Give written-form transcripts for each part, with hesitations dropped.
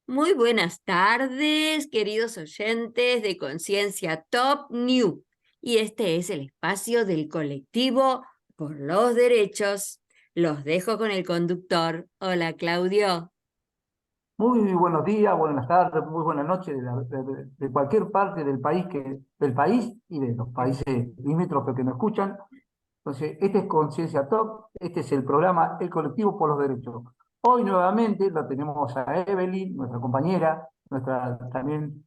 Muy buenas tardes, queridos oyentes de Conciencia Top New. Y este es el espacio del colectivo por los derechos. Los dejo con el conductor. Hola, Claudio. Muy buenos días, buenas tardes, muy buenas noches de cualquier parte del país y de los países limítrofes que nos escuchan. Entonces, este es Conciencia Top, este es el programa El Colectivo por los Derechos. Hoy nuevamente la tenemos a Evelyn, nuestra compañera, nuestra también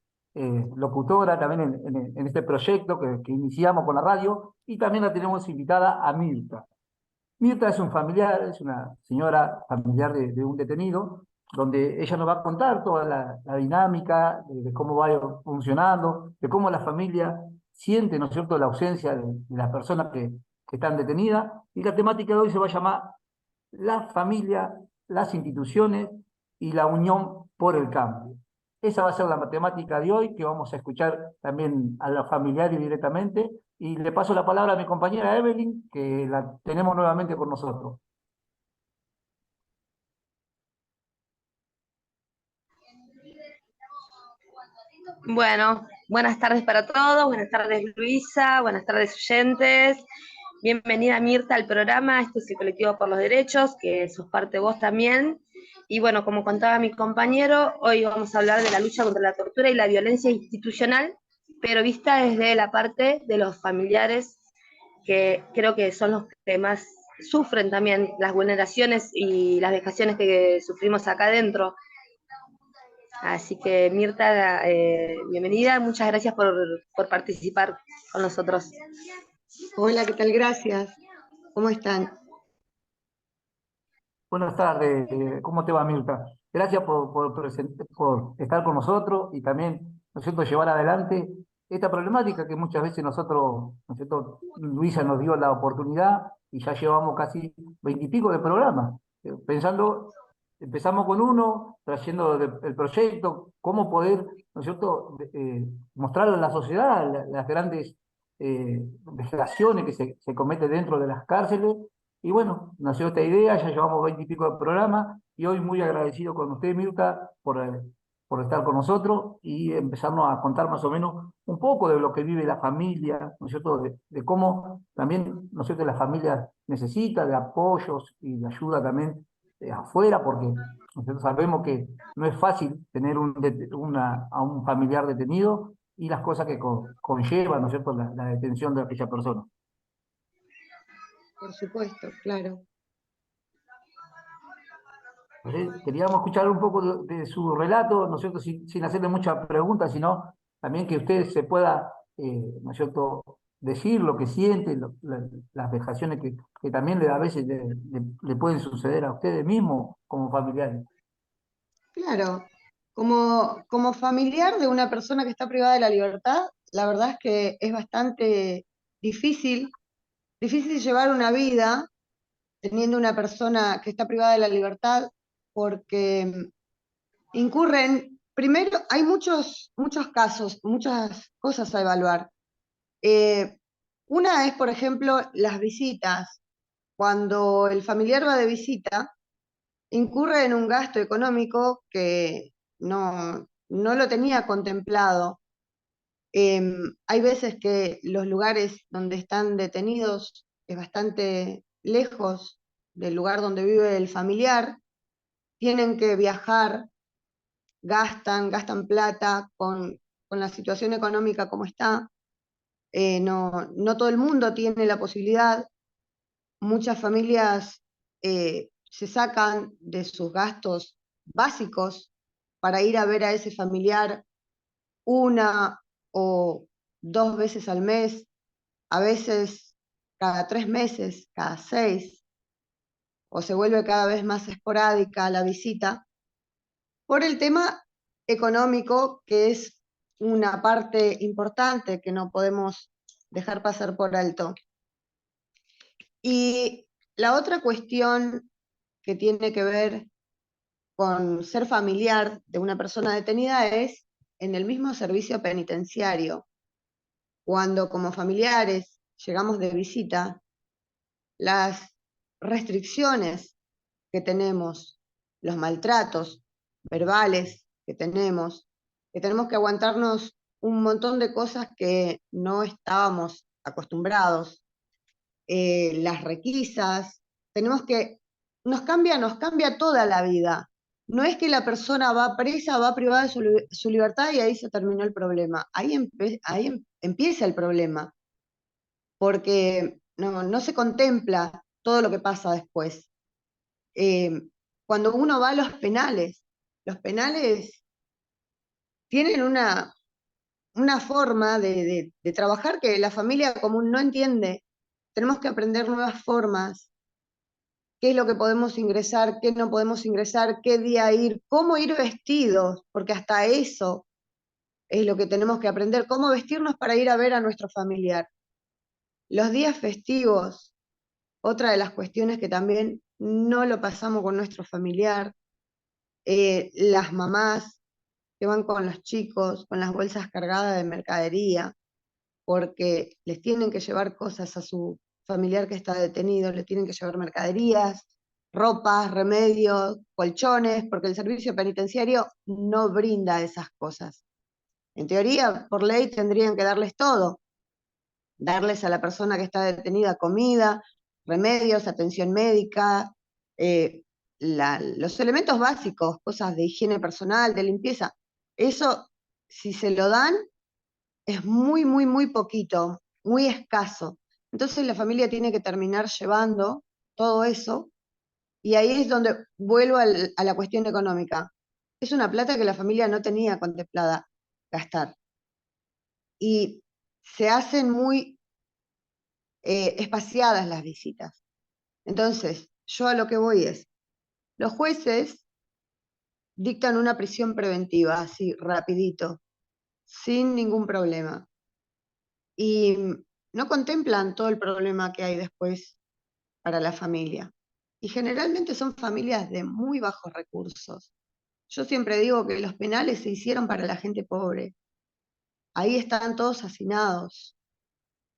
locutora también en este proyecto que iniciamos con la radio, y también la tenemos invitada a Mirta. Mirta es un familiar, es una señora familiar de un detenido, donde ella nos va a contar toda la dinámica de cómo va funcionando, de cómo la familia siente, ¿no es cierto?, la ausencia de las personas que están detenidas. Y la temática de hoy se va a llamar La familia, las instituciones y la unión por el cambio. Esa va a ser la matemática de hoy, que vamos a escuchar también a los familiares directamente. Y le paso la palabra a mi compañera Evelyn, que la tenemos nuevamente con nosotros. Bueno, buenas tardes para todos, buenas tardes Luisa, buenas tardes oyentes. Bienvenida Mirta al programa, este es el Colectivo por los Derechos, que sos parte vos también. Y bueno, como contaba mi compañero, hoy vamos a hablar de la lucha contra la tortura y la violencia institucional, pero vista desde la parte de los familiares, que creo que son los que más sufren también las vulneraciones y las vejaciones que sufrimos acá adentro. Así que Mirta, bienvenida, muchas gracias por participar con nosotros. Hola, ¿qué tal? Gracias. ¿Cómo están? Buenas tardes, ¿cómo te va, Mirta? Gracias por estar con nosotros y también, ¿no es cierto?, llevar adelante esta problemática que muchas veces nosotros, ¿no es cierto?, Luisa nos dio la oportunidad y ya llevamos casi 20 y pico de programas, pensando, empezamos con uno, trayendo el proyecto, cómo poder, ¿no es cierto?, mostrarle a la sociedad las grandes vejaciones que se cometen dentro de las cárceles. Y bueno, nació esta idea, ya llevamos 20 y pico de programas y hoy muy agradecido con usted, Mirta, por estar con nosotros y empezarnos a contar más o menos un poco de lo que vive la familia, ¿no es cierto?, de cómo también, ¿no es cierto?, la familia necesita de apoyos y de ayuda también afuera, porque nosotros sabemos que no es fácil tener a un familiar detenido y las cosas que conllevan, ¿no es cierto?, la detención de aquella persona. Por supuesto, claro. Queríamos escuchar un poco de su relato, ¿no es cierto?, sin hacerle muchas preguntas, sino también que usted se pueda, ¿no es cierto?, decir lo que siente, las vejaciones que también a veces le pueden suceder a ustedes mismos como familiares. Claro. Como familiar de una persona que está privada de la libertad, la verdad es que es bastante difícil llevar una vida teniendo una persona que está privada de la libertad, porque primero, hay muchos casos, muchas cosas a evaluar. Eh, una es, por ejemplo, las visitas. Cuando el familiar va de visita, incurre en un gasto económico que no lo tenía contemplado. Hay veces que los lugares donde están detenidos es bastante lejos del lugar donde vive el familiar, tienen que viajar, gastan plata con la situación económica como está. No todo el mundo tiene la posibilidad. Muchas familias se sacan de sus gastos básicos para ir a ver a ese familiar una o dos veces al mes, a veces cada 3 meses, cada 6, o se vuelve cada vez más esporádica la visita, por el tema económico, que es una parte importante que no podemos dejar pasar por alto. Y la otra cuestión que tiene que ver con ser familiar de una persona detenida es en el mismo servicio penitenciario. Cuando como familiares llegamos de visita, las restricciones que tenemos, los maltratos verbales, que tenemos que aguantarnos un montón de cosas que no estábamos acostumbrados, las requisas, nos cambia toda la vida. No es que la persona va presa, va privada de su libertad y ahí se terminó el problema. Ahí empieza el problema, porque no se contempla todo lo que pasa después. Cuando uno va a los penales tienen una forma de trabajar que la familia común no entiende. Tenemos que aprender nuevas formas, qué es lo que podemos ingresar, qué no podemos ingresar, qué día ir, cómo ir vestidos, porque hasta eso es lo que tenemos que aprender, cómo vestirnos para ir a ver a nuestro familiar. Los días festivos, otra de las cuestiones que también no lo pasamos con nuestro familiar, las mamás que van con los chicos, con las bolsas cargadas de mercadería, porque les tienen que llevar cosas a su familiar que está detenido, les tienen que llevar mercaderías, ropas, remedios, colchones, porque el servicio penitenciario no brinda esas cosas. En teoría, por ley, tendrían que darles todo, darles a la persona que está detenida comida, remedios, atención médica, los elementos básicos, cosas de higiene personal, de limpieza. Eso, si se lo dan, es muy, muy, muy poquito, muy escaso. Entonces la familia tiene que terminar llevando todo eso, y ahí es donde vuelvo a la cuestión económica. Es una plata que la familia no tenía contemplada gastar. Y se hacen muy espaciadas las visitas. Entonces, yo a lo que voy es, los jueces dictan una prisión preventiva, así, rapidito, sin ningún problema. Y no contemplan todo el problema que hay después para la familia. Y generalmente son familias de muy bajos recursos. Yo siempre digo que los penales se hicieron para la gente pobre. Ahí están todos hacinados.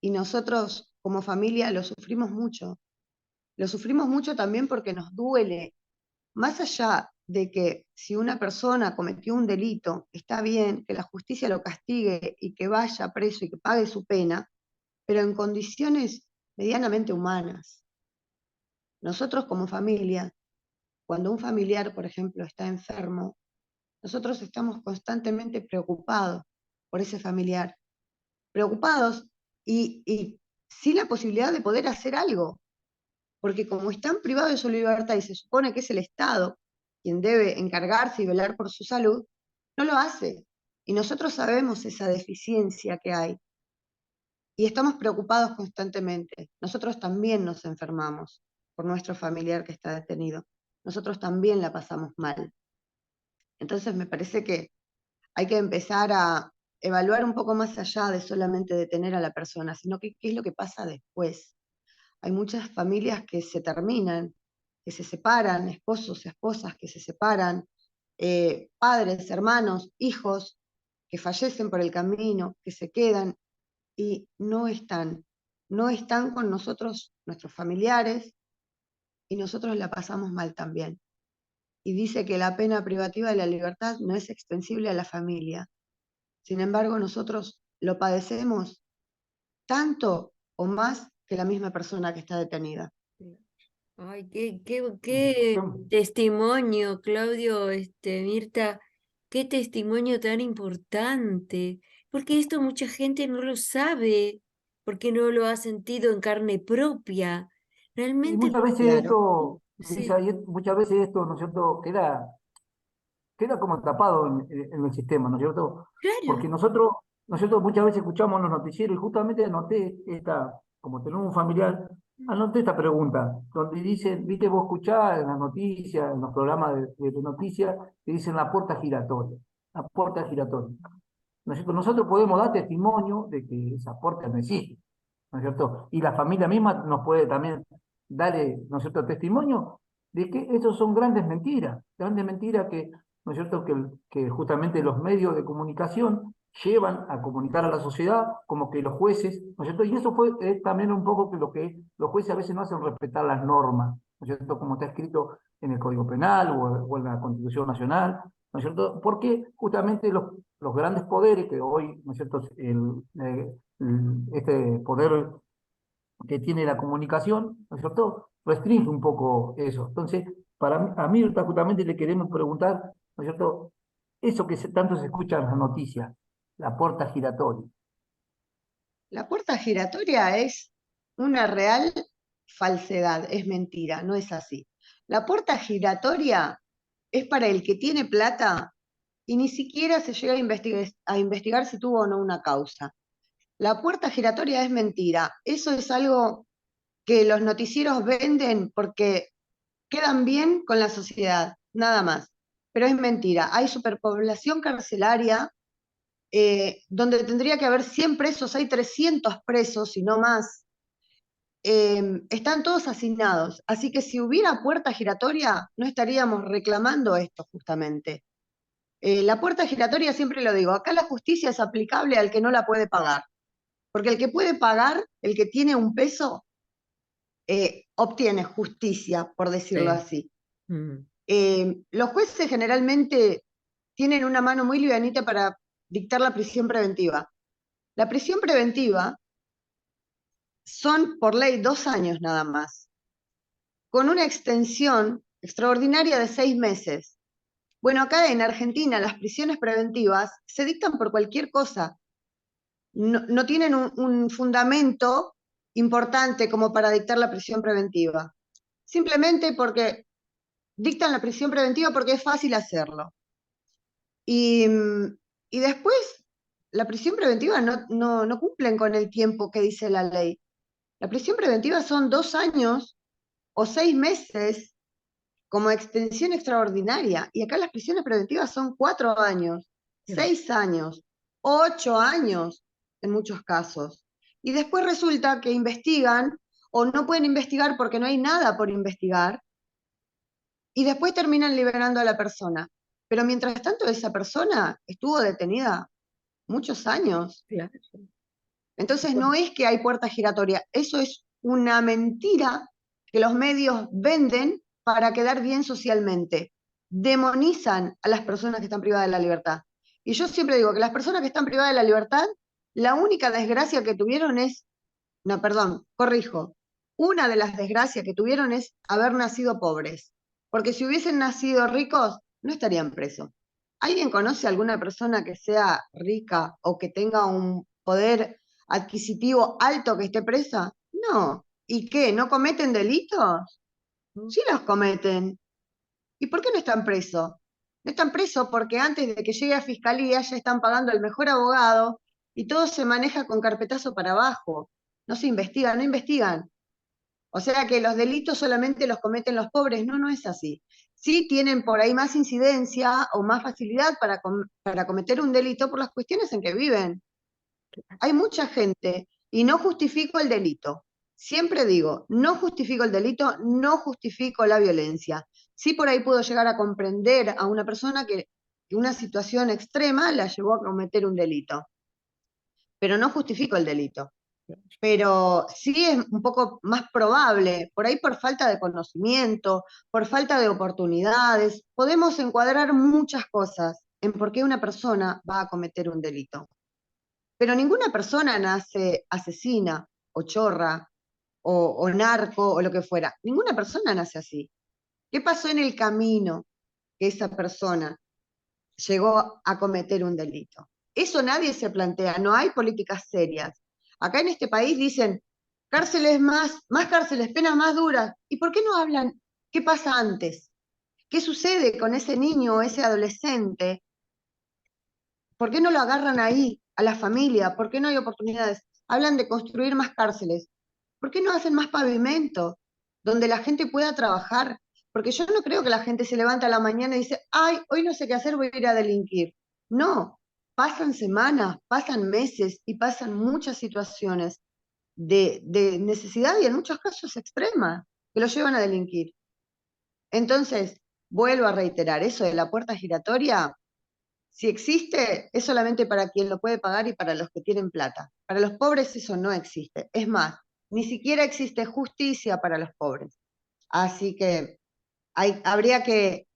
Y nosotros como familia lo sufrimos mucho. Lo sufrimos mucho también porque nos duele. Más allá de que si una persona cometió un delito, está bien que la justicia lo castigue y que vaya preso y que pague su pena, pero en condiciones medianamente humanas. Nosotros como familia, cuando un familiar, por ejemplo, está enfermo, nosotros estamos constantemente preocupados por ese familiar, preocupados y sin la posibilidad de poder hacer algo, porque como están privados de su libertad y se supone que es el Estado quien debe encargarse y velar por su salud, no lo hace. Y nosotros sabemos esa deficiencia que hay y estamos preocupados constantemente. Nosotros también nos enfermamos por nuestro familiar que está detenido. Nosotros también la pasamos mal. Entonces me parece que hay que empezar a evaluar un poco más allá de solamente detener a la persona, sino qué es lo que pasa después. Hay muchas familias que se terminan, que se separan, esposos, esposas que se separan, padres, hermanos, hijos que fallecen por el camino, que se quedan y no están con nosotros, nuestros familiares, y nosotros la pasamos mal también. Y dice que la pena privativa de la libertad no es extensible a la familia. Sin embargo, nosotros lo padecemos tanto o más que la misma persona que está detenida. Ay, qué testimonio, Claudio, Mirta, qué testimonio tan importante, porque esto mucha gente no lo sabe, porque no lo ha sentido en carne propia. Y Realmente, muchas veces claro, esto, sí, Luisa, muchas veces esto, ¿no es cierto?, queda como tapado en el sistema, ¿no es cierto? claro. Porque nosotros muchas veces escuchamos los noticieros y justamente anoté como tenemos un familiar, anoté esta pregunta, donde dicen, viste, vos escuchás en las noticias, en los programas de noticias, que dicen la puerta giratoria. ¿No es cierto? Nosotros podemos dar testimonio de que esa puerta no existe, ¿no es cierto? Y la familia misma nos puede también darle, ¿no es cierto?, testimonio de que esos son grandes mentiras que, ¿no es cierto?, que justamente los medios de comunicación llevan a comunicar a la sociedad como que los jueces, ¿no es cierto? Y eso es también un poco que lo que los jueces a veces no hacen respetar las normas, ¿no es cierto?, como está escrito en el Código Penal o en la Constitución Nacional, ¿no es cierto? Porque justamente los grandes poderes que hoy, ¿no es cierto?, este poder que tiene la comunicación, ¿no es cierto?, restringe un poco eso. Entonces, a Mirta justamente le queremos preguntar, ¿no es cierto?, eso que tanto se escucha en las noticias, la puerta giratoria. La puerta giratoria es una real falsedad, es mentira, no es así. La puerta giratoria es para el que tiene plata y ni siquiera se llega a investigar si tuvo o no una causa. La puerta giratoria es mentira. Eso es algo que los noticieros venden porque quedan bien con la sociedad, nada más. Pero es mentira. Hay superpoblación carcelaria donde tendría que haber 100 presos, hay 300 presos y no más. Están todos hacinados. Así que si hubiera puerta giratoria, no estaríamos reclamando esto justamente. La puerta giratoria, siempre lo digo, acá la justicia es aplicable al que no la puede pagar. Porque el que puede pagar, el que tiene un peso, obtiene justicia, por decirlo Sí. así. Mm. Los jueces generalmente tienen una mano muy livianita para dictar la prisión preventiva. La prisión preventiva son por ley 2 años nada más, con una extensión extraordinaria de 6 meses. Bueno, acá en Argentina las prisiones preventivas se dictan por cualquier cosa. No tienen un fundamento importante como para dictar la prisión preventiva. Simplemente porque dictan la prisión preventiva porque es fácil hacerlo. Y después, la prisión preventiva no cumplen con el tiempo que dice la ley. La prisión preventiva son 2 años o 6 meses como extensión extraordinaria. Y acá las prisiones preventivas son 4 años, 6 años, 8 años en muchos casos. Y después resulta que investigan o no pueden investigar porque no hay nada por investigar y después terminan liberando a la persona. Pero mientras tanto esa persona estuvo detenida muchos años. Claro. Entonces no es que hay puerta giratoria, eso es una mentira que los medios venden para quedar bien socialmente. Demonizan a las personas que están privadas de la libertad. Y yo siempre digo que las personas que están privadas de la libertad, la única desgracia que tuvieron es, no, perdón, corrijo, una de las desgracias que tuvieron es haber nacido pobres. Porque si hubiesen nacido ricos, no estarían presos. ¿Alguien conoce a alguna persona que sea rica o que tenga un poder adquisitivo alto que esté presa? No. ¿Y qué? ¿No cometen delitos? Sí los cometen. ¿Y por qué no están presos? No están presos porque antes de que llegue a fiscalía ya están pagando el mejor abogado y todo se maneja con carpetazo para abajo. No se investigan, no investigan. O sea que los delitos solamente los cometen los pobres. No, no es así. Sí tienen por ahí más incidencia o más facilidad para cometer un delito por las cuestiones en que viven. Hay mucha gente y no justifico el delito. Siempre digo, no justifico el delito, no justifico la violencia. Sí por ahí puedo llegar a comprender a una persona que una situación extrema la llevó a cometer un delito, pero no justifico el delito. Pero sí es un poco más probable, por ahí por falta de conocimiento, por falta de oportunidades, podemos encuadrar muchas cosas en por qué una persona va a cometer un delito. Pero ninguna persona nace asesina o chorra o narco o lo que fuera. Ninguna persona nace así. ¿Qué pasó en el camino que esa persona llegó a cometer un delito? Eso nadie se plantea, no hay políticas serias. Acá en este país dicen cárceles más cárceles, penas más duras. ¿Y por qué no hablan qué pasa antes? ¿Qué sucede con ese niño o ese adolescente? ¿Por qué no lo agarran ahí, a la familia? ¿Por qué no hay oportunidades? Hablan de construir más cárceles. ¿Por qué no hacen más pavimento donde la gente pueda trabajar? Porque yo no creo que la gente se levanta a la mañana y dice, ay, hoy no sé qué hacer, voy a ir a delinquir. No, pasan semanas, pasan meses y pasan muchas situaciones de necesidad y en muchos casos extremas que los llevan a delinquir. Entonces, vuelvo a reiterar, eso de la puerta giratoria, si existe, es solamente para quien lo puede pagar y para los que tienen plata. Para los pobres eso no existe. Es más, ni siquiera existe justicia para los pobres. Así que habría que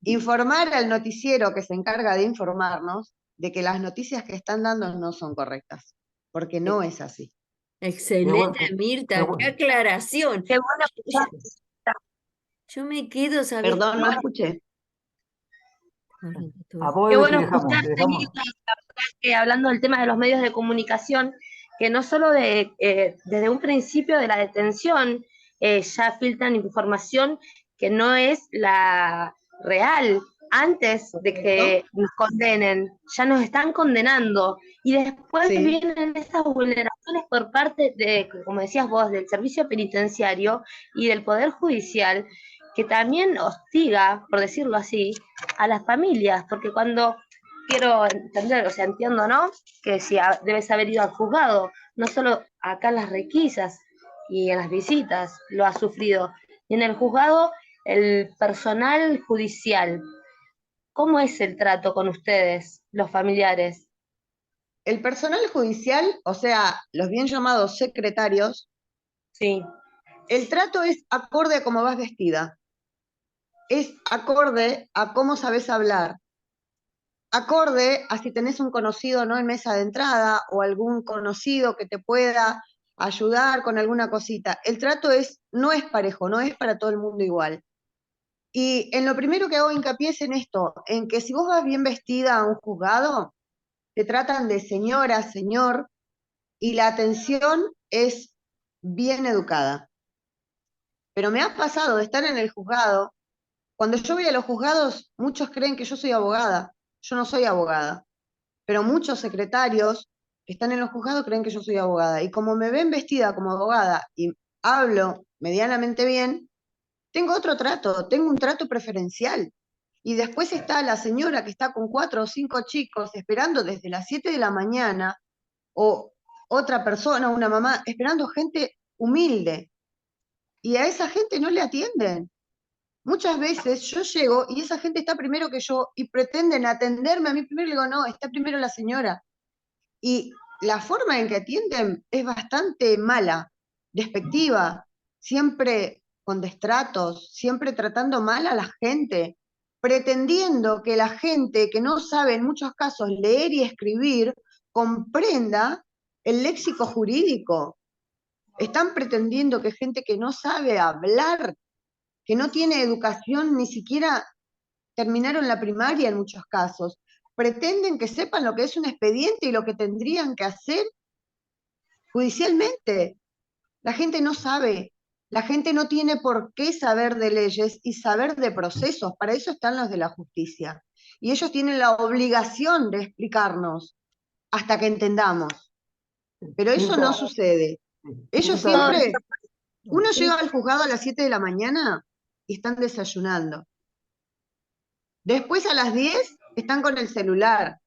informar al noticiero que se encarga de informarnos de que las noticias que están dando no son correctas, porque no es así. Excelente, qué Mirta, qué bueno. aclaración. Qué bueno Yo, escuchar. yo me quedo, ¿sabes Perdón, no qué? escuché. A vos, Qué Eve, sí bueno dejamos, escucharte, dejamos. Mirta, la verdad que hablando del tema de los medios de comunicación, que no solo desde un principio de la detención ya filtran información que no es la real, antes de que nos condenen, ya nos están condenando, y después Sí. vienen esas vulneraciones por parte de, como decías vos, del servicio penitenciario y del Poder Judicial, que también hostiga, por decirlo así, a las familias, porque cuando quiero entender, o sea, entiendo, ¿no? Que si debes haber ido al juzgado, no solo acá en las requisas y en las visitas lo ha sufrido, y en el juzgado el personal judicial. ¿Cómo es el trato con ustedes, los familiares? El personal judicial, o sea, los bien llamados secretarios, Sí, el trato es acorde a cómo vas vestida, es acorde a cómo sabes hablar, acorde a si tenés un conocido no en mesa de entrada o algún conocido que te pueda ayudar con alguna cosita. El trato no es parejo, no es para todo el mundo igual. Y en lo primero que hago hincapié es en esto, en que si vos vas bien vestida a un juzgado, te tratan de señora, señor, y la atención es bien educada. Pero me ha pasado de estar en el juzgado. Cuando yo voy a los juzgados, muchos creen que yo soy abogada. Yo no soy abogada. Pero muchos secretarios que están en los juzgados creen que yo soy abogada. Y como me ven vestida como abogada y hablo medianamente bien, tengo otro trato, tengo un trato preferencial. Y después está la señora que está con 4 o 5 chicos esperando desde las 7 de la mañana, o otra persona, una mamá, esperando gente humilde. Y a esa gente no le atienden. Muchas veces yo llego y esa gente está primero que yo y pretenden atenderme a mí primero y le digo, no, está primero la señora. Y la forma en que atienden es bastante mala, despectiva, siempre con destratos, siempre tratando mal a la gente, pretendiendo que la gente que no sabe en muchos casos leer y escribir comprenda el léxico jurídico. Están pretendiendo que gente que no sabe hablar, que no tiene educación, ni siquiera terminaron la primaria en muchos casos, pretenden que sepan lo que es un expediente y lo que tendrían que hacer judicialmente. La gente no sabe, la gente no tiene por qué saber de leyes y saber de procesos, para eso están los de la justicia. Y ellos tienen la obligación de explicarnos hasta que entendamos. Pero eso no Mirta, sucede. Ellos Mirta, siempre, uno Sí, llega al juzgado a las 7 de la mañana y están desayunando. Después a las 10 están con el celular.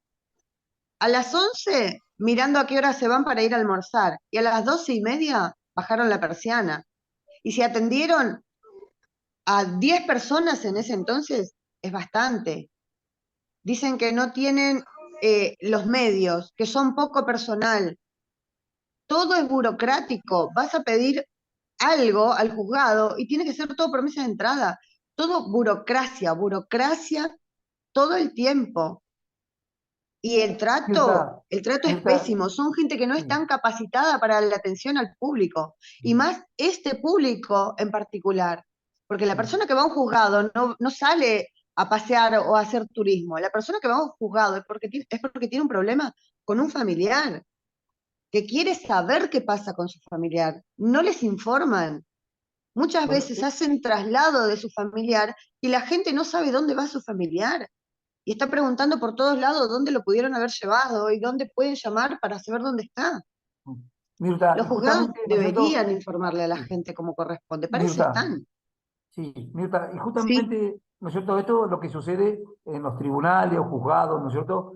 A las 11 mirando a qué hora se van para ir a almorzar. Y a las 12:30 bajaron la persiana. Y si atendieron a 10 personas en ese entonces, es bastante. Dicen que no tienen los medios, que son poco personal. Todo es burocrático. Vas a pedir algo al juzgado y tiene que ser todo promesa de entrada. Todo burocracia, burocracia todo el tiempo. Y Mirta, el trato es Mirta, pésimo. Son gente que no es tan capacitada para la atención al público. Y más este público en particular. Porque la persona que va a un juzgado no sale a pasear o a hacer turismo. La persona que va a un juzgado es porque tiene un problema con un familiar, que quiere saber qué pasa con su familiar. No les informan. Muchas bueno, veces hacen traslado de su familiar y la gente no sabe dónde va su familiar. Y está preguntando por todos lados dónde lo pudieron haber llevado y dónde pueden llamar para saber dónde está. Mirta, Los y juzgados justamente, ¿no es deberían cierto? informarle a la Sí, gente como corresponde. Para eso Mirta, están. sí, Mirta, y Sí, justamente, ¿no es cierto? Esto es lo que sucede en los tribunales o juzgados, ¿no es cierto?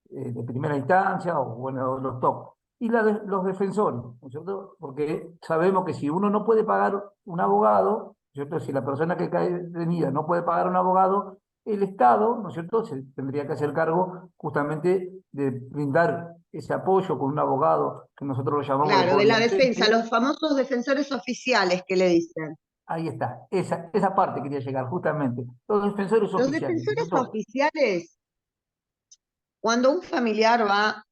De primera instancia o, bueno, los TOC. Y los defensores, ¿no es cierto? Porque sabemos que si uno no puede pagar un abogado, ¿no es cierto? Si la persona que cae detenida no puede pagar un abogado, el Estado, ¿no es cierto?, se tendría que hacer cargo justamente de brindar ese apoyo con un abogado que nosotros lo llamamos de claro, de poder la defensa, ausente. los famosos defensores oficiales que le dicen. Ahí está, esa parte quería llegar, justamente. Los defensores Los oficiales, ¿no es defensores cierto? oficiales, cuando un familiar va,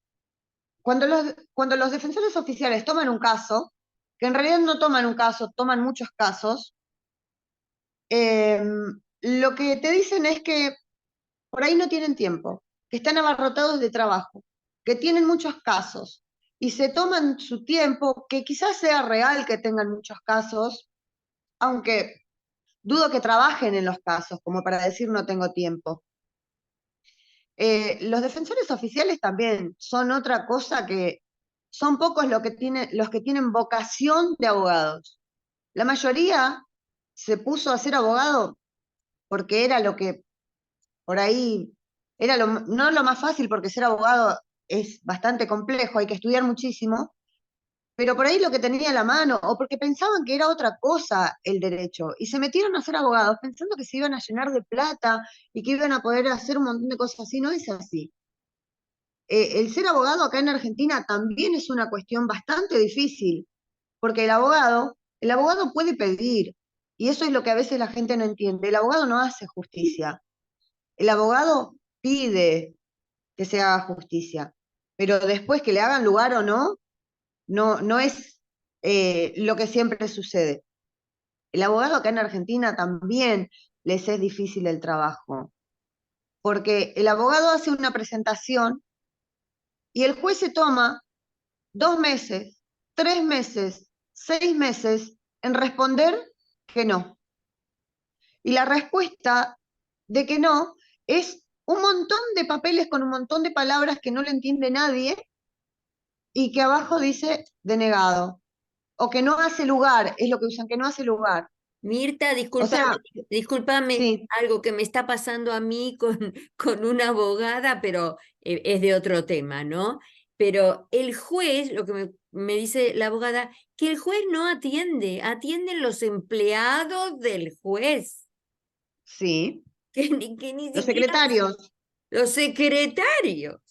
cuando los defensores oficiales toman un caso, que en realidad no toman un caso, toman muchos casos, eh, lo que te dicen es que por ahí no tienen tiempo, que están abarrotados de trabajo, que tienen muchos casos y se toman su tiempo, que quizás sea real que tengan muchos casos, aunque dudo que trabajen en los casos, como para decir no tengo tiempo. Los defensores oficiales también son otra cosa que son pocos los que tienen vocación de abogados. La mayoría se puso a ser abogado porque era lo que por ahí era no lo más fácil, porque ser abogado es bastante complejo, hay que estudiar muchísimo, pero por ahí lo que tenía a la mano, o porque pensaban que era otra cosa el derecho, y se metieron a ser abogados pensando que se iban a llenar de plata y que iban a poder hacer un montón de cosas así. No es así. El ser abogado acá en Argentina también es una cuestión bastante difícil, porque el abogado puede pedir, y eso es lo que a veces la gente no entiende. El abogado no hace justicia, el abogado pide que se haga justicia, pero después que le hagan lugar o no, no es lo que siempre sucede. El abogado acá en Argentina también les es difícil el trabajo, porque el abogado hace una presentación y el juez se toma 2 meses, 3 meses, 6 meses en responder que no. Y la respuesta de que no es un montón de papeles con un montón de palabras que no le entiende nadie y que abajo dice denegado. O que no hace lugar, es lo que usan, que no hace lugar. Mirta, O discúlpame, sea, discúlpame, sí, algo que me está pasando a mí con una abogada, pero es de otro tema, ¿no? Pero el juez, lo que me dice la abogada, que el juez no atiende, atienden los empleados del juez, sí. que ni Los siquiera secretarios. los secretarios.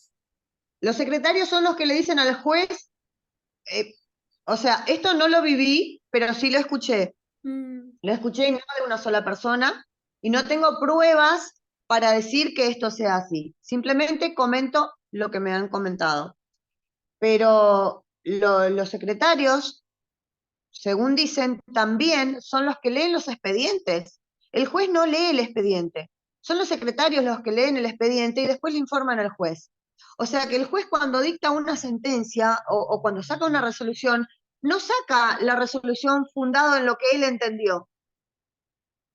Los secretarios son los que le dicen al juez, eh, o sea, esto no lo viví, pero sí lo escuché. Mm. Lo escuché y no de una sola persona, y no tengo pruebas para decir que esto sea así. Simplemente comento lo que me han comentado. Pero los secretarios, según dicen, también son los que leen los expedientes. El juez no lee el expediente. Son los secretarios los que leen el expediente y después le informan al juez. O sea que el juez cuando dicta una sentencia o cuando saca una resolución, no saca la resolución fundado en lo que él entendió.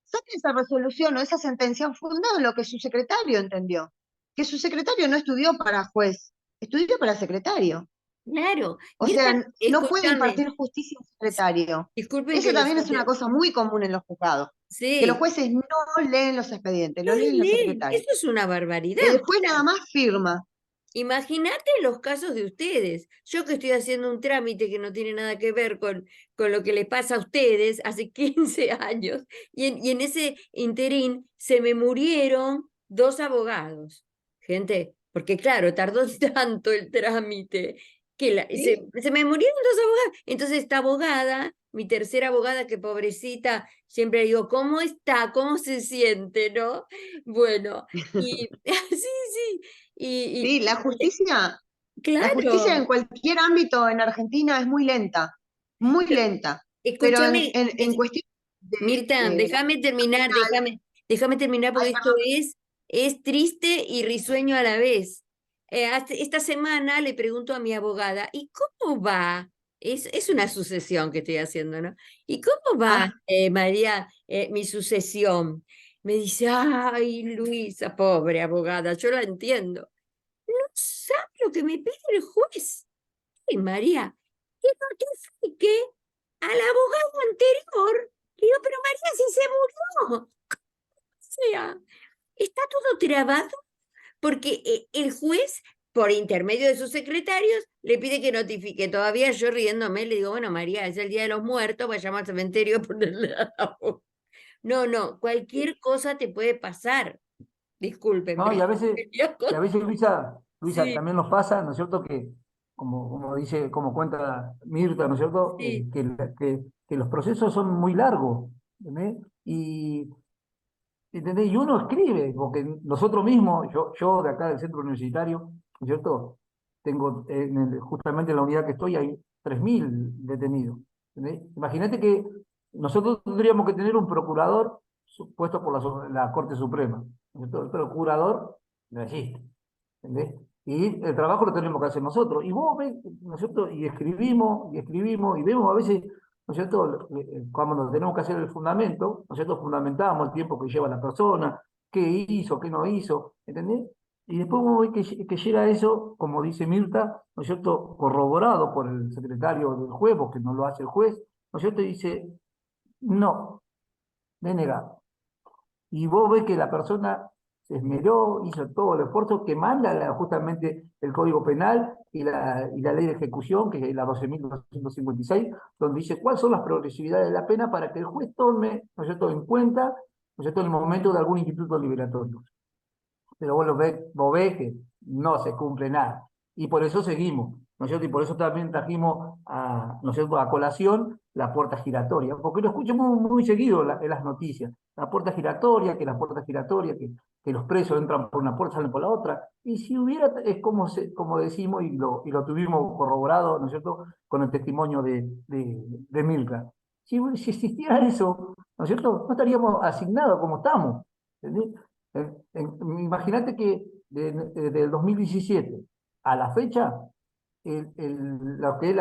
Saca esa resolución o esa sentencia fundado en lo que su secretario entendió. Que su secretario no estudió para juez, estudió para secretario. Claro, O Mirta, sea, no puede escúchame, impartir justicia un secretario. disculpen Eso que los también es una inter... cosa muy común en los juzgados, que los Sí, jueces no leen los expedientes, no lo leen los leen, secretarios. eso es una barbaridad. Y después nada más firma. Imagínate los casos de ustedes. Yo que estoy haciendo un trámite que no tiene nada que ver con lo que les pasa a ustedes hace 15 años, y en ese interín se me murieron 2 abogados. Gente, porque claro, tardó tanto el trámite que ¿Sí? se me murieron 2 abogados. Entonces esta abogada, mi tercera abogada, que pobrecita, siempre digo, ¿cómo está? ¿Cómo se siente? ¿No? Bueno, y sí, sí. Sí, la justicia Claro, en cualquier ámbito en Argentina es muy pero lenta. Pero escúchame, en cuestión Mirta, de la déjame terminar, penal, déjame terminar ay, porque esto perdón, es triste y risueño a la vez. Esta semana le pregunto a mi abogada, ¿y cómo va? Es una sucesión que estoy haciendo, ¿no? ¿Y cómo va, ah, María, mi sucesión? Me dice, ay, Luisa, pobre abogada, yo la entiendo. No sabe lo que me pide el juez. Ay, María, que notifique al abogado anterior. Le digo, pero María, si se murió. O sea, está todo trabado porque el juez, por intermedio de sus secretarios, le pide que notifique. Todavía yo riéndome le digo, bueno, María, es el Día de los Muertos, vayamos al cementerio a ponerle a la abogada. No, no, cualquier cosa te puede pasar. Disculpen, ¿No? pero Y yo a veces, quería y a veces Luisa, Sí, también nos pasa, ¿no es cierto? Que, como cuenta Mirta, ¿no es cierto? sí. Que los procesos son muy largos. ¿entendés? ¿Entendés? Y uno escribe, porque nosotros mismos, yo de acá del centro universitario, ¿no es cierto? Tengo, justamente en la unidad que estoy, hay 3.000 detenidos. ¿Entendés? Imagínate que nosotros tendríamos que tener un procurador puesto por la Corte Suprema. ¿No es cierto? El procurador no existe. ¿Entendés? Y el trabajo lo tenemos que hacer nosotros. Y vos ves, ¿no es cierto? Y escribimos, y vemos a veces, ¿no es cierto? Cuando tenemos que hacer el fundamento, ¿no es cierto? Fundamentamos el tiempo que lleva la persona, qué hizo, qué no hizo, ¿entendés? Y después vos ves que llega eso, como dice Mirta, ¿no es cierto? Corroborado por el secretario del juez, porque no lo hace el juez, ¿no es cierto? Y dice, no, denegado. Y vos ves que la persona se esmeró, hizo todo el esfuerzo que manda justamente el Código Penal y la Ley de Ejecución, que es la 12.256, donde dice cuáles son las progresividades de la pena para que el juez tome, ¿no es cierto?, en cuenta, ¿no es cierto?, en el momento de algún instituto liberatorio. Pero vos ves que no se cumple nada. Y por eso seguimos, ¿no es cierto? Y por eso también trajimos ¿no es cierto?, a colación la puerta giratoria, porque lo escucho muy, muy seguido en las noticias. La puerta giratoria, que los presos entran por una puerta, salen por la otra. Y si hubiera, es como decimos, y lo tuvimos corroborado, ¿no es cierto?, con el testimonio de Milka. Si existiera eso, ¿no es cierto?, no estaríamos asignados como estamos. ¿Entendés? Imagínate que del 2017 a la fecha, lo que es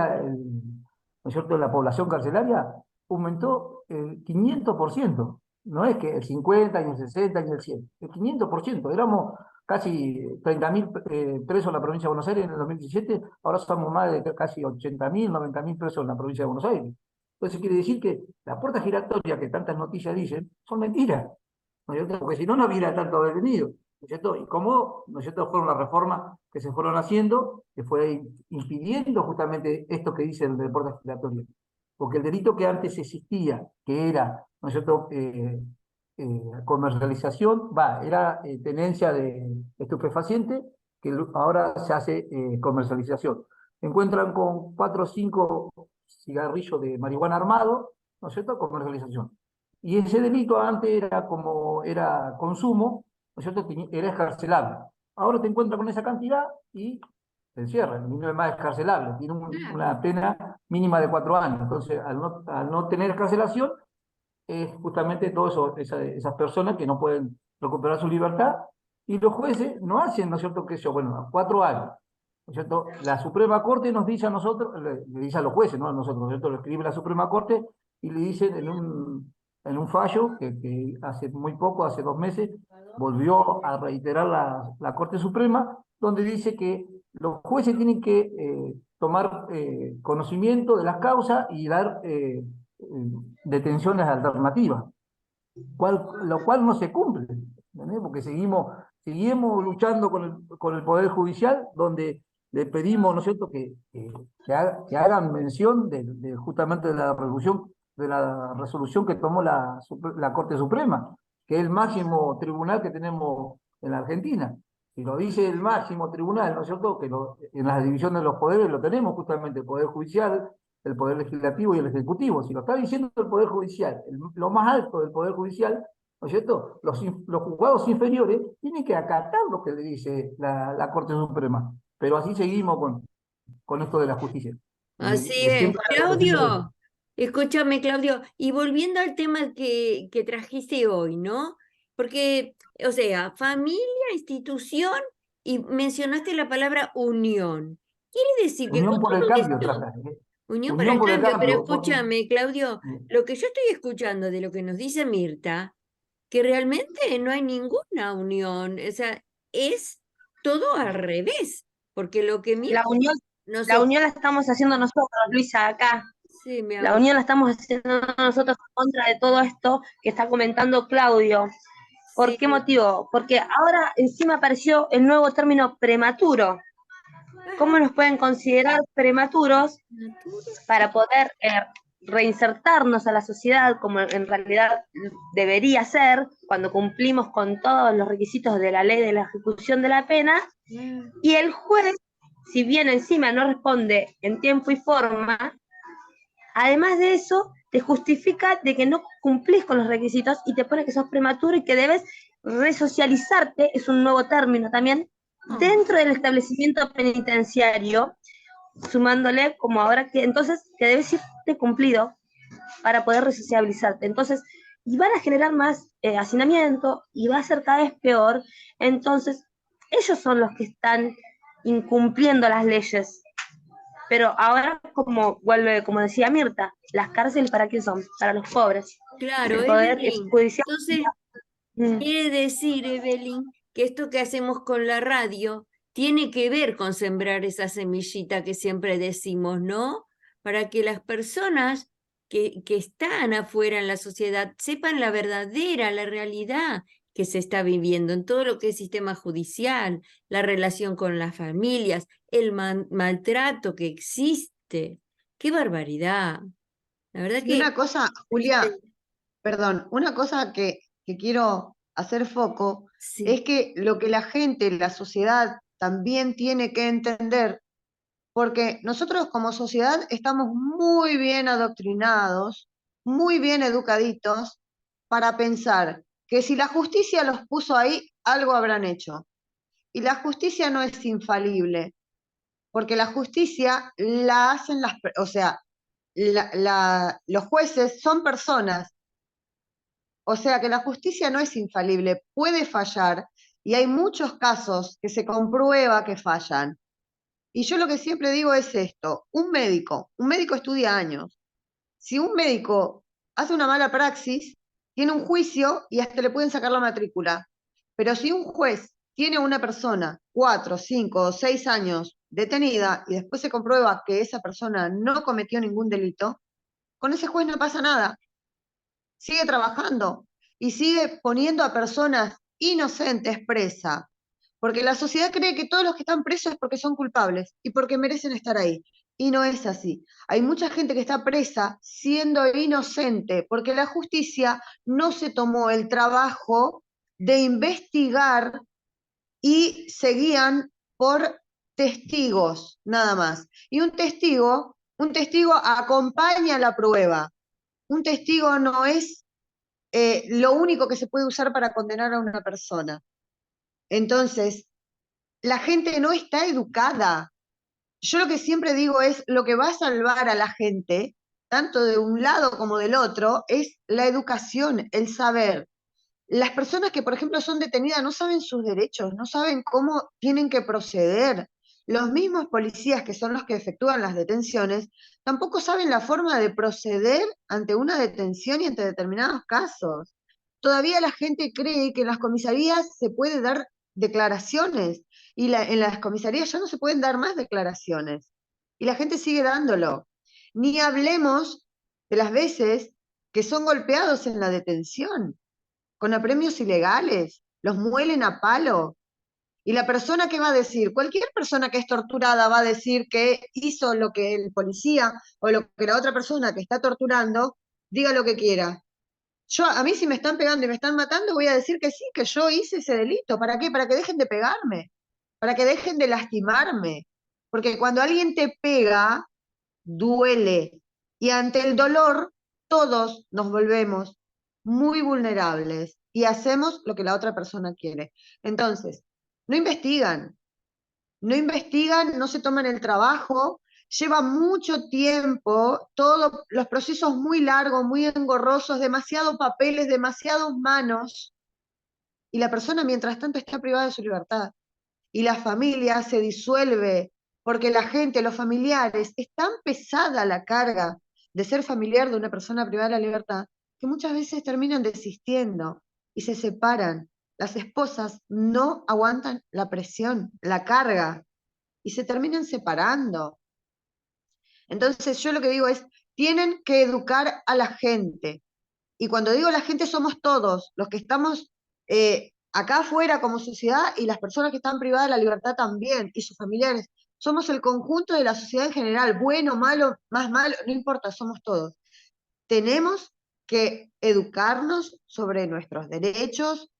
¿no es cierto?, la población carcelaria aumentó el 500%. No es que el 50, ni el 60, ni el 100, el 500%. Éramos casi 30.000 presos en la provincia de Buenos Aires en el 2017, ahora somos más de casi 80.000, 90.000 presos en la provincia de Buenos Aires. Entonces quiere decir que la puerta giratoria que tantas noticias dicen son mentiras. ¿No es cierto? Porque si no, no hubiera tanto detenido, ¿no es cierto? Y cómo, ¿no es cierto?, fueron las reformas que se fueron haciendo, que fue impidiendo justamente esto que dice el deporte giratorio. Porque el delito que antes existía, que era, ¿no es cierto?, comercialización, era tenencia de estupefaciente, que ahora se hace comercialización. Encuentran con 4 o 5 cigarrillos de marihuana armado, ¿no es cierto?, comercialización. Y ese delito antes era consumo, ¿no es cierto?, era escarcelable. Ahora te encuentras con esa cantidad y te encierran, y no es más escarcelable, tiene una pena mínima de 4 años. Entonces, al no tener escarcelación, es justamente todo eso, esas personas que no pueden recuperar su libertad, y los jueces no hacen, ¿no es cierto?, que eso, bueno, a 4 años. ¿No es cierto? La Suprema Corte nos dice a nosotros, le dice a los jueces, no a nosotros, ¿no es cierto?, lo escribe la Suprema Corte y le dicen en un fallo que hace muy poco, hace 2 meses, volvió a reiterar la Corte Suprema, donde dice que los jueces tienen que tomar conocimiento de las causas y dar detenciones alternativas, lo cual no se cumple, ¿entendés? Porque seguimos luchando con el Poder Judicial, donde le pedimos, ¿no es cierto?, que hagan mención justamente de la resolución que tomó la Corte Suprema, que es el máximo tribunal que tenemos en la Argentina. Si lo dice el máximo tribunal, ¿no es cierto?, que en las divisiones de los poderes lo tenemos justamente, el Poder Judicial, el Poder Legislativo y el Ejecutivo. Si lo está diciendo el Poder Judicial, lo más alto del Poder Judicial, ¿no es cierto?, los juzgados inferiores tienen que acatar lo que le dice la Corte Suprema. Pero así seguimos con esto de la justicia. Así es. Siempre Claudio, escúchame, Claudio, y volviendo al tema que trajiste hoy, ¿no? Porque, o sea, familia, institución, y mencionaste la palabra unión. Quiere decir que Unión con por el todo cambio, esto, trata, ¿eh? unión para Unión el por el cambio, pero cambio. escúchame, Claudio, lo que yo estoy escuchando de lo que nos dice Mirta, que realmente no hay ninguna unión, o sea, es todo al revés, porque lo que La Mirta unión, nos la unión la estamos haciendo nosotros, Luisa, acá. Sí, mi La amor. unión la estamos haciendo nosotros en contra de todo esto que está comentando Claudio. ¿Por Sí. qué motivo? Porque ahora encima apareció el nuevo término prematuro. ¿Cómo Ajá. nos pueden considerar prematuros Natura. para poder reinsertarnos a la sociedad como en realidad debería ser cuando cumplimos con todos los requisitos de la ley de la ejecución de la pena? Y el juez, si bien encima no responde en tiempo y forma, además de eso, te justifica de que no cumplís con los requisitos y te pone que sos prematuro y que debes resocializarte, es un nuevo término también, dentro del establecimiento penitenciario, sumándole como ahora que entonces que debes irte cumplido para poder resocializarte. Entonces, y van a generar más hacinamiento y va a ser cada vez peor. Entonces, ellos son los que están incumpliendo las leyes. Pero ahora, como vuelve, como decía Mirta, las cárceles ¿para quién son? Para los pobres. Claro, El poder Evelyn. judicial. Entonces, quiere decir, Evelyn, que esto que hacemos con la radio tiene que ver con sembrar esa semillita que siempre decimos, ¿no? Para que las personas que están afuera en la sociedad sepan la verdadera, la realidad que se está viviendo en todo lo que es sistema judicial, la relación con las familias, el maltrato que existe. ¡Qué barbaridad! La verdad Y una que cosa, Julia, perdón, una cosa que quiero hacer foco sí. es que lo que la gente, la sociedad también tiene que entender, porque nosotros como sociedad estamos muy bien adoctrinados, muy bien educaditos para pensar que si la justicia los puso ahí, algo habrán hecho. Y la justicia no es infalible, porque la justicia la hacen o sea, los jueces son personas. O sea que la justicia no es infalible, puede fallar, y hay muchos casos que se comprueba que fallan. Y yo lo que siempre digo es esto, un médico estudia años. Si un médico hace una mala praxis, tiene un juicio y hasta le pueden sacar la matrícula. Pero si un juez tiene a una persona 4, 5 o 6 años detenida y después se comprueba que esa persona no cometió ningún delito, con ese juez no pasa nada, sigue trabajando y sigue poniendo a personas inocentes presa, porque la sociedad cree que todos los que están presos es porque son culpables y porque merecen estar ahí. Y no es así. Hay mucha gente que está presa siendo inocente, porque la justicia no se tomó el trabajo de investigar y seguían por testigos, nada más. Y un testigo acompaña la prueba. Un testigo no es lo único que se puede usar para condenar a una persona. Entonces, la gente no está educada. Yo lo que siempre digo es, lo que va a salvar a la gente, tanto de un lado como del otro, es la educación, el saber. Las personas que, por ejemplo, son detenidas no saben sus derechos, no saben cómo tienen que proceder. Los mismos policías que son los que efectúan las detenciones tampoco saben la forma de proceder ante una detención y ante determinados casos. Todavía la gente cree que en las comisarías se puede dar declaraciones y en las comisarías ya no se pueden dar más declaraciones. Y la gente sigue dándolo. Ni hablemos de las veces que son golpeados en la detención con apremios ilegales, los muelen a palo. Y la persona que va a decir, cualquier persona que es torturada va a decir que hizo lo que el policía o lo que la otra persona que está torturando diga lo que quiera. A mí si me están pegando y me están matando, voy a decir que sí, que yo hice ese delito. ¿Para qué? Para que dejen de pegarme, para que dejen de lastimarme. Porque cuando alguien te pega, duele. Y ante el dolor, todos nos volvemos muy vulnerables y hacemos lo que la otra persona quiere. Entonces, no investigan, no investigan, no se toman el trabajo, lleva mucho tiempo, todos los procesos muy largos, muy engorrosos, demasiados papeles, demasiadas manos, y la persona mientras tanto está privada de su libertad. Y la familia se disuelve, porque la gente, los familiares, es tan pesada la carga de ser familiar de una persona privada de la libertad, que muchas veces terminan desistiendo y se separan. Las esposas no aguantan la presión, la carga, y se terminan separando. Entonces yo lo que digo es, tienen que educar a la gente. Y cuando digo la gente somos todos, los que estamos acá afuera como sociedad y las personas que están privadas de la libertad también, y sus familiares. Somos el conjunto de la sociedad en general, bueno, malo, más malo, no importa, somos todos. Tenemos que educarnos sobre nuestros derechos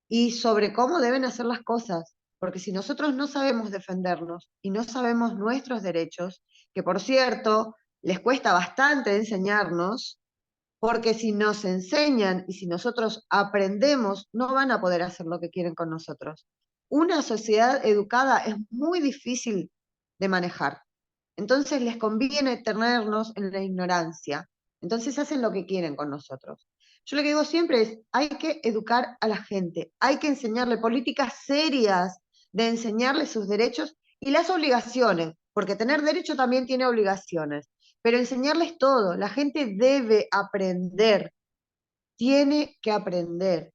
y sobre cómo deben hacer las cosas, porque si nosotros no sabemos defendernos y no sabemos nuestros derechos, que por cierto, les cuesta bastante enseñarnos, porque si nos enseñan y si nosotros aprendemos, no van a poder hacer lo que quieren con nosotros. Una sociedad educada es muy difícil de manejar. Entonces les conviene tenernos en la ignorancia. Entonces hacen lo que quieren con nosotros. Yo lo que digo siempre es, hay que educar a la gente, hay que enseñarle políticas serias de enseñarle sus derechos y las obligaciones, porque tener derecho también tiene obligaciones, pero enseñarles todo, la gente debe aprender, tiene que aprender.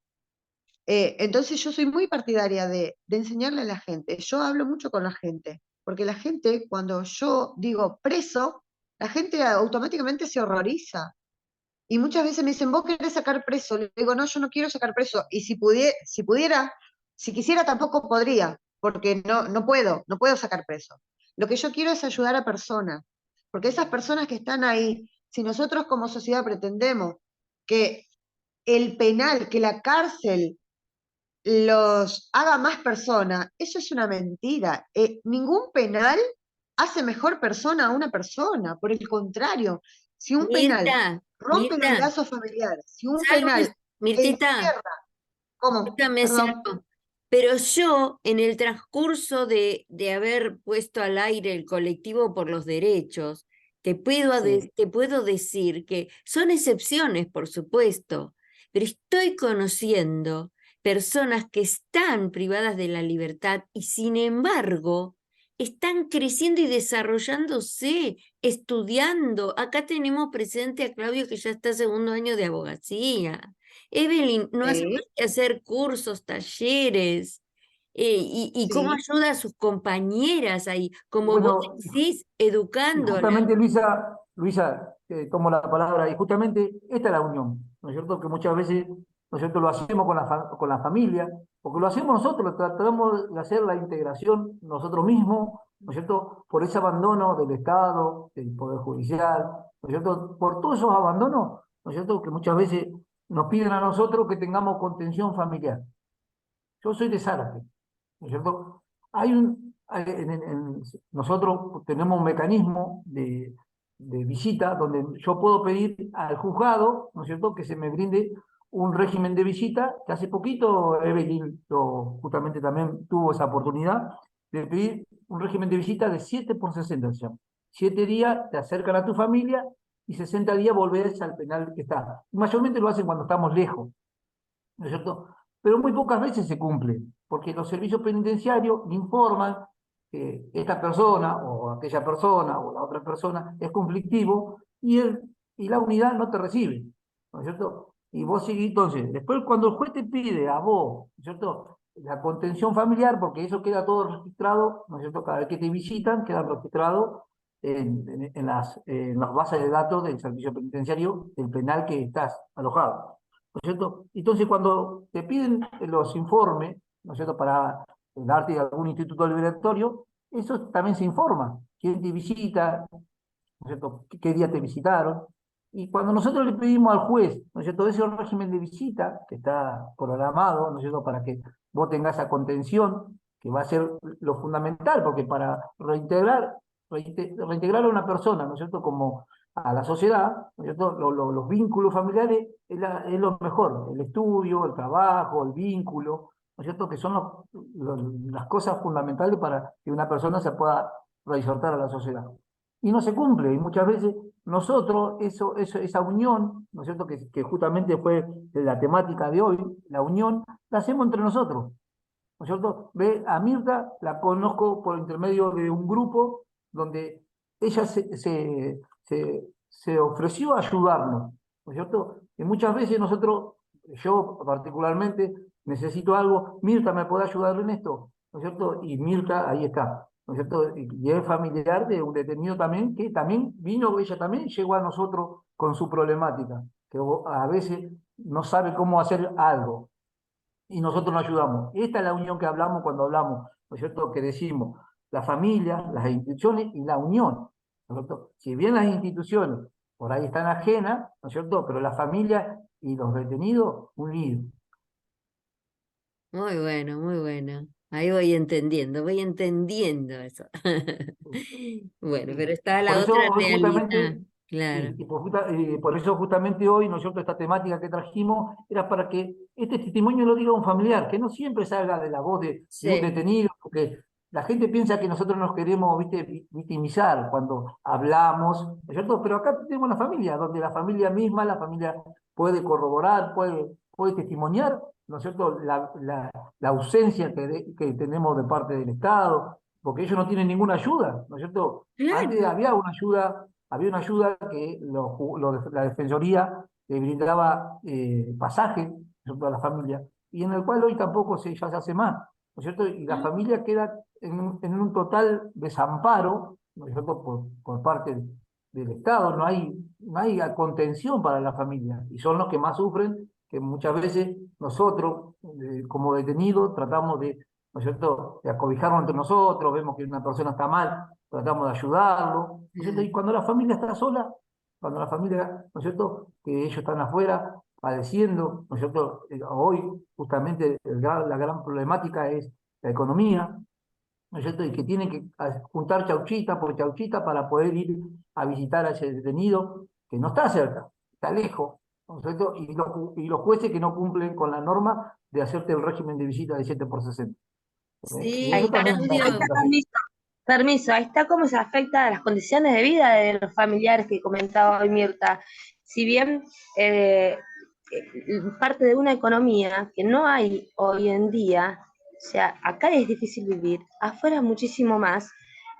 Entonces yo soy muy partidaria de enseñarle a la gente. Yo hablo mucho con la gente, porque la gente, cuando yo digo preso, la gente automáticamente se horroriza. Y muchas veces me dicen, ¿vos querés sacar preso? Le digo, no, yo no quiero sacar preso. Y si pudiera, si quisiera tampoco podría, porque no puedo, no puedo sacar preso. Lo que yo quiero es ayudar a personas, porque esas personas que están ahí, si nosotros como sociedad pretendemos que el penal, que la cárcel los haga más persona, eso es una mentira. Ningún penal hace mejor persona a una persona, por el contrario, si un penal Mirta, rompe los Mirta, lazos familiares, si un ¿sabes lo penal que Mirtita, encierra, ¿cómo? déjame decir Perdón. algo. Pero yo, en el transcurso de haber puesto al aire el colectivo por los derechos, Sí, te puedo decir que son excepciones, por supuesto, pero estoy conociendo personas que están privadas de la libertad y sin embargo están creciendo y desarrollándose, estudiando. Acá tenemos presente a Claudio que ya está segundo año de abogacía. Evelyn no hace más sí, que hacer cursos, talleres, y cómo sí. ayuda a sus compañeras ahí, como vos Bueno, decís, y educándolas. justamente Luisa, tomo la palabra, y justamente esta es la unión, ¿no es cierto? Que muchas veces, ¿no es cierto?, lo hacemos con la familia, porque lo hacemos nosotros, tratamos de hacer la integración nosotros mismos, ¿no es cierto?, por ese abandono del Estado, del Poder Judicial, ¿no es cierto?, por todos esos abandonos, ¿no es cierto?, que muchas veces nos piden a nosotros que tengamos contención familiar. Yo soy de Zárate, ¿no es cierto? Nosotros tenemos un mecanismo de visita donde yo puedo pedir al juzgado, ¿no es cierto?, que se me brinde un régimen de visita, que hace poquito Evelyn justamente también tuvo esa oportunidad de pedir un régimen de visita de 7 por 60, se llama. 7 días te acercan a tu familia y 60 días volvés al penal que está. Mayormente lo hacen cuando estamos lejos, ¿no es cierto? Pero muy pocas veces se cumple, porque los servicios penitenciarios informan que esta persona o aquella persona o la otra persona es conflictivo y la unidad no te recibe, ¿no es cierto? Y vos seguís, entonces, después cuando el juez te pide a vos, ¿no es cierto?, la contención familiar, porque eso queda todo registrado, ¿no es cierto?, cada vez que te visitan queda registrado en las bases de datos del servicio penitenciario del penal que estás alojado. ¿No es cierto? Entonces, cuando te piden los informes, ¿no es cierto?, para darte algún instituto liberatorio, eso también se informa. ¿Quién te visita? ¿No es cierto? ¿Qué día te visitaron? Y cuando nosotros le pedimos al juez, ¿no es cierto?, ese régimen de visita que está programado, ¿no es cierto?, para que vos tengas esa contención, que va a ser lo fundamental, porque para reintegrar a una persona, ¿no es cierto?, como a la sociedad, ¿no es cierto?, los vínculos familiares es lo mejor, el estudio, el trabajo, el vínculo, ¿no es cierto?, que son las cosas fundamentales para que una persona se pueda reinsertar a la sociedad. Y no se cumple, y muchas veces nosotros, esa unión, ¿no es cierto?, que justamente fue la temática de hoy, la unión, la hacemos entre nosotros, ¿no es cierto? Ve, a Mirta la conozco por intermedio de un grupo donde ella se ofreció a ayudarnos, ¿no es cierto? Y muchas veces nosotros, yo particularmente, necesito algo, Mirta, ¿me puede ayudar en esto? ¿No es cierto? Y Mirta ahí está, ¿no es cierto? Y es familiar de un detenido también, que también vino, ella también llegó a nosotros con su problemática, que a veces no sabe cómo hacer algo y nosotros nos ayudamos. Esta es la unión que hablamos cuando hablamos, ¿no es cierto?, que decimos la familia, las instituciones y la unión, ¿no es cierto? Si bien las instituciones por ahí están ajenas, ¿no es cierto?, pero la familia y los detenidos unidos. Muy bueno, muy bueno. Ahí voy entendiendo eso. Bueno, Sí. pero está Por la eso otra hoy justamente realidad. claro, Por eso justamente hoy, ¿no es cierto?, esta temática que trajimos era para que este testimonio lo diga un familiar, que no siempre salga de la voz de un sí, detenido, porque la gente piensa que nosotros nos queremos, ¿viste?, victimizar cuando hablamos, ¿no es cierto? Pero acá tenemos una familia, donde la familia misma, la familia puede corroborar, puede testimoniar, ¿no es cierto?, la ausencia que tenemos de parte del Estado, porque ellos no tienen ninguna ayuda, ¿no es cierto? Antes claro. había una ayuda que la Defensoría le brindaba pasaje, ¿no es cierto?, a la familia, y en el cual hoy tampoco ya se hace más, ¿no es cierto? Y la familia queda en un total desamparo, ¿no es cierto?, por parte del Estado, no hay contención para la familia, y son los que más sufren, que muchas veces nosotros, como detenidos, tratamos ¿no es cierto?, de acobijarnos entre nosotros, vemos que una persona está mal, tratamos de ayudarlo, ¿no es cierto? Y cuando la familia está sola, cuando la familia, ¿no es cierto?, que ellos están afuera padeciendo, ¿no es cierto? Hoy justamente la gran problemática es la economía, ¿no es cierto? Y que tienen que juntar chauchita por chauchita para poder ir a visitar a ese detenido que no está cerca, está lejos, ¿no es cierto? Y los jueces que no cumplen con la norma de hacerte el régimen de visita de 7 por 60. Y Ahí Sí, eso está, también es una ahí está, Claudio. complicación. permiso, ahí está cómo se afecta a las condiciones de vida de los familiares que comentaba hoy Mirta. Si bien parte de una economía que no hay hoy en día, o sea, acá es difícil vivir, afuera muchísimo más,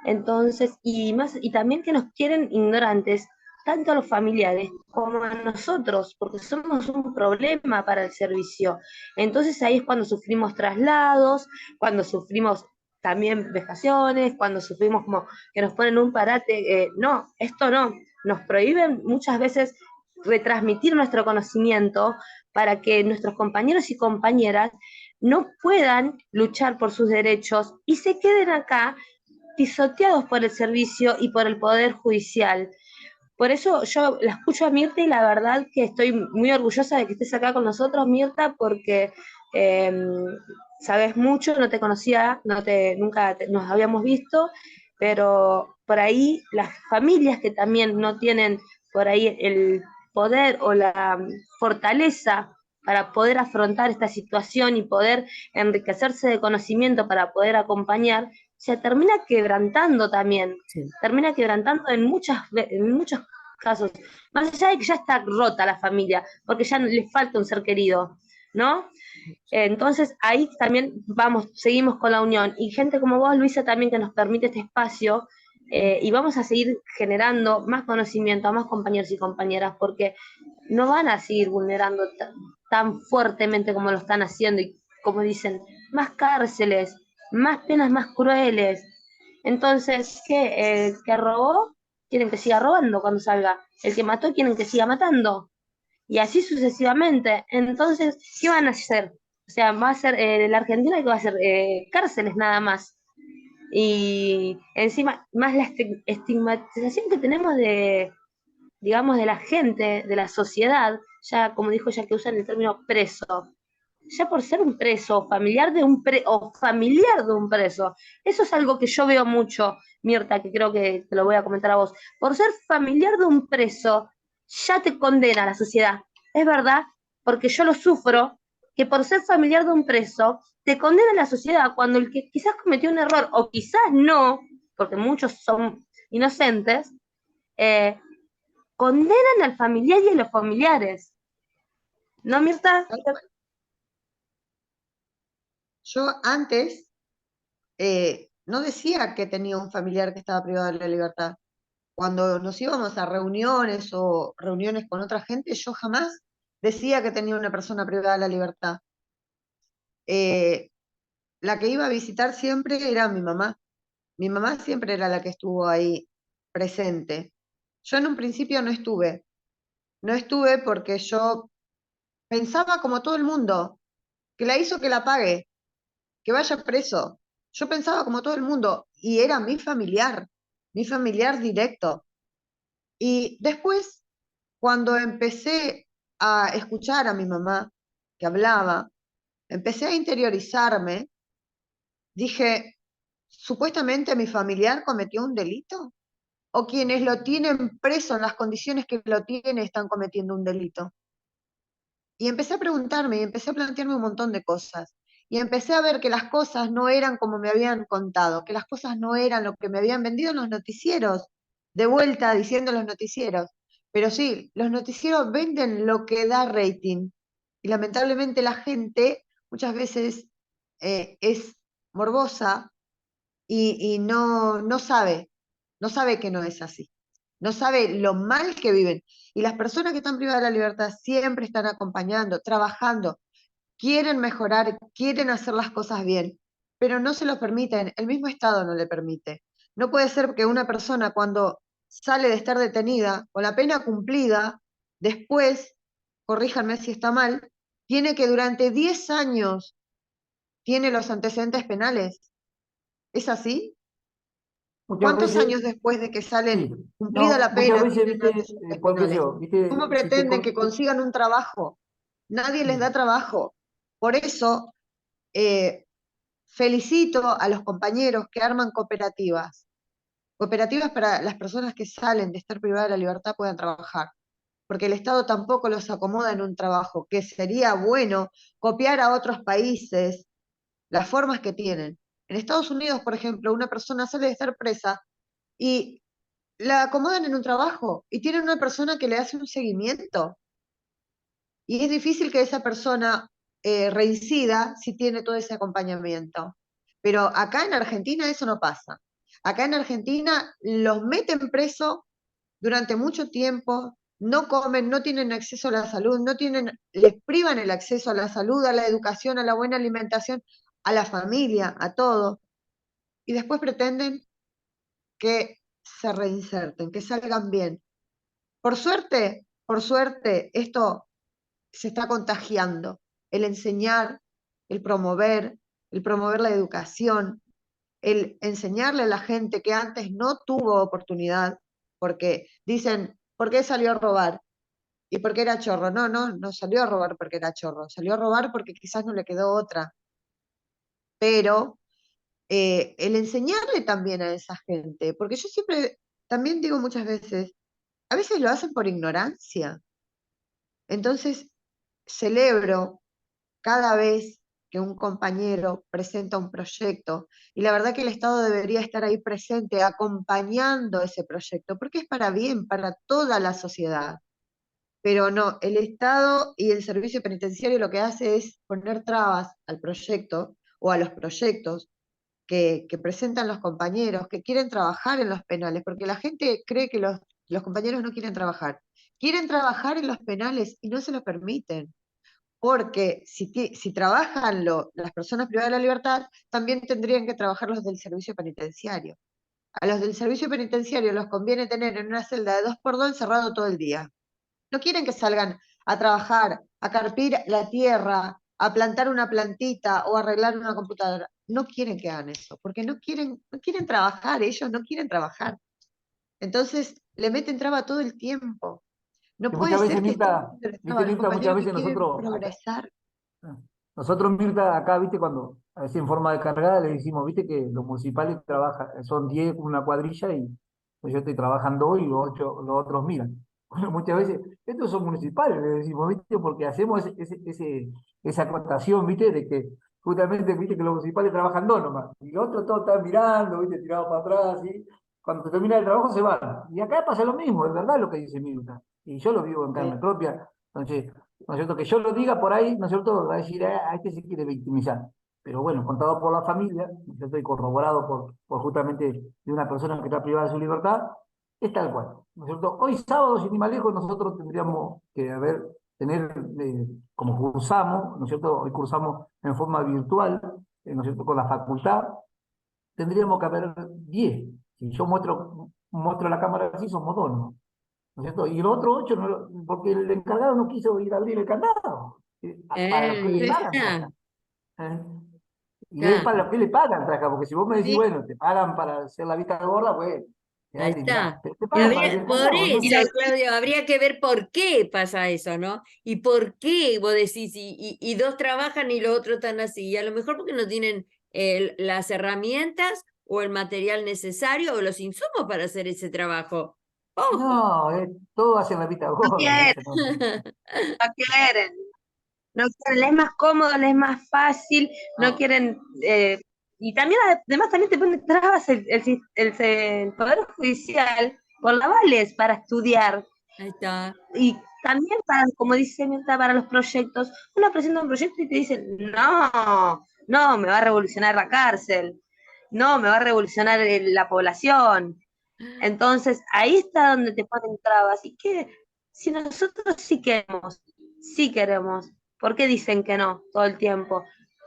entonces, y también que nos quieren ignorantes, tanto a los familiares como a nosotros, porque somos un problema para el servicio. Entonces ahí es cuando sufrimos traslados, cuando sufrimos también vejaciones, cuando sufrimos como que nos ponen un parate, no, esto no, nos prohíben muchas veces retransmitir nuestro conocimiento para que nuestros compañeros y compañeras no puedan luchar por sus derechos y se queden acá pisoteados por el servicio y por el poder judicial. Por eso yo la escucho a Mirta y la verdad que estoy muy orgullosa de que estés acá con nosotros, Mirta, porque eh, sabes mucho, no te conocía, nos habíamos visto, pero por ahí las familias que también no tienen por ahí el poder o la fortaleza para poder afrontar esta situación y poder enriquecerse de conocimiento para poder acompañar, se termina quebrantando también, Sí. termina quebrantando en muchos casos, más allá de que ya está rota la familia, porque ya le falta un ser querido, ¿no? Entonces ahí también seguimos con la unión. Y gente como vos, Luisa, también que nos permite este espacio, y vamos a seguir generando más conocimiento a más compañeros y compañeras, porque no van a seguir vulnerando tan fuertemente como lo están haciendo, y como dicen, más cárceles, más penas más crueles. Entonces, ¿qué? El que robó, quieren que siga robando cuando salga. El que mató, quieren que siga matando. Y así sucesivamente. Entonces, ¿qué van a hacer? O sea, va a ser la Argentina que va a ser cárceles nada más. Y encima, más la estigmatización que tenemos de, digamos, de la gente, de la sociedad, ya como dijo ya que usan el término preso, ya por ser un preso, o familiar de un preso. Eso es algo que yo veo mucho, Mirta, que creo que te lo voy a comentar a vos. Por ser familiar de un preso, ya te condena la sociedad. Es verdad, porque yo lo sufro, que por ser familiar de un preso, te condena la sociedad cuando el que quizás cometió un error, o quizás no, porque muchos son inocentes, eh, condenan al familiar y a los familiares. ¿No, Mirta? Yo antes no decía que tenía un familiar que estaba privado de la libertad. Cuando nos íbamos a reuniones o reuniones con otra gente, yo jamás decía que tenía una persona privada de la libertad. Eh, la que iba a visitar siempre era mi mamá. Mi mamá siempre era la que estuvo ahí presente. Yo en un principio no estuve porque yo pensaba como todo el mundo, que la hizo que la pague, que vaya preso. Yo pensaba como todo el mundo y era mi familiar directo. Y después, cuando empecé a escuchar a mi mamá que hablaba, empecé a interiorizarme, dije, supuestamente mi familiar cometió un delito. o quienes lo tienen preso en las condiciones que lo tienen están cometiendo un delito? Y empecé a preguntarme y empecé a plantearme un montón de cosas. Y empecé a ver que las cosas no eran como me habían contado, que las cosas no eran lo que me habían vendido en los noticieros, de vuelta diciendo los noticieros. Pero sí, los noticieros venden lo que da rating. Y lamentablemente la gente muchas veces es morbosa y no sabe, no sabe que no es así. No sabe lo mal que viven. Y las personas que están privadas de la libertad siempre están acompañando, trabajando, quieren mejorar, quieren hacer las cosas bien, pero no se lo permiten, el mismo Estado no le permite. No puede ser que una persona cuando sale de estar detenida, con la pena cumplida, después, corríjanme si está mal, tiene que durante 10 años tiene los antecedentes penales. ¿Es así? Muchas ¿Cuántos veces, años después de que sí, salen cumplida no, la muchas pena veces, tienen viste, antecedentes por qué sé penales? yo, viste, ¿Cómo si te, pretenden que consigan un trabajo? Nadie les da trabajo. Por eso, felicito a los compañeros que arman cooperativas. Cooperativas para las personas que salen de estar privadas de la libertad puedan trabajar. Porque el Estado tampoco los acomoda en un trabajo, que sería bueno copiar a otros países las formas que tienen. En Estados Unidos, por ejemplo, una persona sale de estar presa y la acomodan en un trabajo y tienen una persona que le hace un seguimiento. Y es difícil que esa persona reincida si tiene todo ese acompañamiento. Pero acá en Argentina eso no pasa. Acá en Argentina los meten preso durante mucho tiempo, no comen, no tienen acceso a la salud, no tienen, les privan el acceso a la salud, a la educación, a la buena alimentación, a la familia, a todo. Y después pretenden que se reinserten, que salgan bien. Por suerte, esto se está contagiando. El enseñar, el promover la educación, el enseñarle a la gente que antes no tuvo oportunidad, porque dicen, ¿por qué salió a robar? ¿Y por qué era chorro? No salió a robar porque era chorro, salió a robar porque quizás no le quedó otra. Pero el enseñarle también a esa gente, porque yo siempre, también digo muchas veces, a veces lo hacen por ignorancia. Entonces, celebro cada vez que un compañero presenta un proyecto, y la verdad que el Estado debería estar ahí presente, acompañando ese proyecto, porque es para bien, para toda la sociedad. Pero no, el Estado y el servicio penitenciario lo que hace es poner trabas al proyecto o a los proyectos que presentan los compañeros, que quieren trabajar en los penales, porque la gente cree que los compañeros no quieren trabajar. Quieren trabajar en los penales y no se lo permiten porque si trabajan las personas privadas de la libertad, también tendrían que trabajar los del servicio penitenciario. A los del servicio penitenciario los conviene tener en una celda de 2x2 encerrado todo el día. No quieren que salgan a trabajar, a carpir la tierra, a plantar una plantita o a arreglar una computadora. No quieren que hagan eso, porque no quieren trabajar, ellos no quieren trabajar. Entonces le meten traba todo el tiempo. No que puede muchas veces, ser que estén Mirta, metiendo traba viste, a los Mirta, muchas compañeros que veces quieren nosotros acá, progresar. nosotros, Mirta, acá, viste, cuando a veces en forma de cargada le decimos, viste, que los municipales trabajan, son 10 una cuadrilla y pues yo estoy trabajando hoy y los otros miran. Bueno, muchas veces, estos son municipales, le decimos, viste, porque hacemos esa acotación, viste, de que justamente, viste, que los municipales trabajan dos nomás, y los otros todos están mirando, viste, tirados para atrás, y cuando se termina el trabajo se van. Y acá pasa lo mismo, es verdad lo que dice Mirta, y yo lo vivo en carne propia, entonces ¿no es cierto? Que yo lo diga por ahí, ¿no es cierto? Va a decir, a este se quiere victimizar. Pero bueno, contado por la familia, ¿no es cierto? Y corroborado por justamente de una persona que está privada de su libertad, es tal cual, ¿no es cierto? Hoy sábado, sin ir más lejos, nosotros tendríamos que tener, como cursamos, ¿no es cierto? Hoy cursamos en forma virtual, ¿no es cierto? Con la facultad, tendríamos que haber 10. Si yo muestro la cámara así, somos dos, ¿no? ¿No es cierto? Y los otros 8, porque el encargado no quiso ir a abrir el candado. ¿Para lo que le Ahí pagan? Trabaja? está, ¿Eh? Y él está. para lo que le pagan, trabaja, porque si vos me decís, Sí, bueno, te pagan para hacer la vista gorda, pues, Ahí quedate, mirá, está. te pagan para abrir el Por candado, ¿no? eso, Claudio, habría que ver por qué pasa eso, ¿no? Y por qué vos decís, y dos trabajan y los otros están así. Y a lo mejor porque no tienen las herramientas o el material necesario o los insumos para hacer ese trabajo. ¡Ojo! No, todo hacia la vista No gorda. quieren, eso no. no quieren. No quieren, les es más cómodo, les es más fácil, no No, quieren. Y también, además, también te pone trabas el Poder Judicial por la avales para estudiar. ahí está. Y también, para, como dice Mirta, para los proyectos, uno presenta un proyecto y te dicen, no, no, me va a revolucionar la cárcel, no, me va a revolucionar la población. Entonces, ahí está donde te ponen trabas. Y que si nosotros sí queremos, ¿por qué dicen que no todo el tiempo?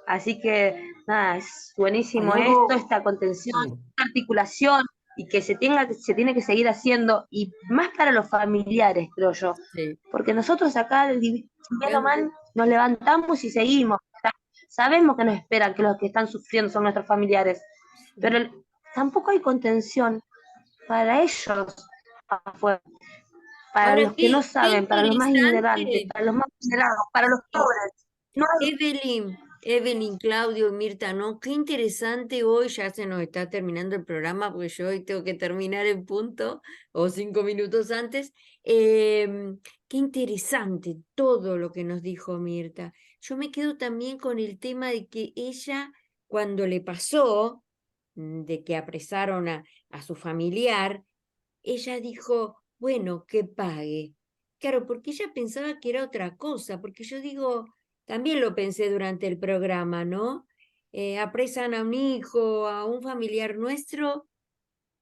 Así que, nada, es Hay buenísimo esto, algo, esta contención, sí, esta articulación, y que se tiene que seguir haciendo, y más para los familiares, creo yo. Sí. Porque nosotros acá, bien o mal, nos levantamos y seguimos. Sabemos que nos esperan, que los que están sufriendo son nuestros familiares, pero tampoco hay contención para ellos afuera, para Ahora, los que no qué saben, para los más ignorantes, interesante. para los más vulnerados, para los pobres. No hay. Evelyn, Claudio, Mirta, ¿no? Qué interesante hoy, ya se nos está terminando el programa, porque yo hoy tengo que terminar en punto, o 5 minutos antes. Qué interesante todo lo que nos dijo Mirta. Yo me quedo también con el tema de que ella, cuando le pasó, de que apresaron a su familiar, ella dijo, bueno, que pague. Claro, porque ella pensaba que era otra cosa, porque yo digo, también lo pensé durante el programa, ¿no? Apresan a un hijo, a un familiar nuestro,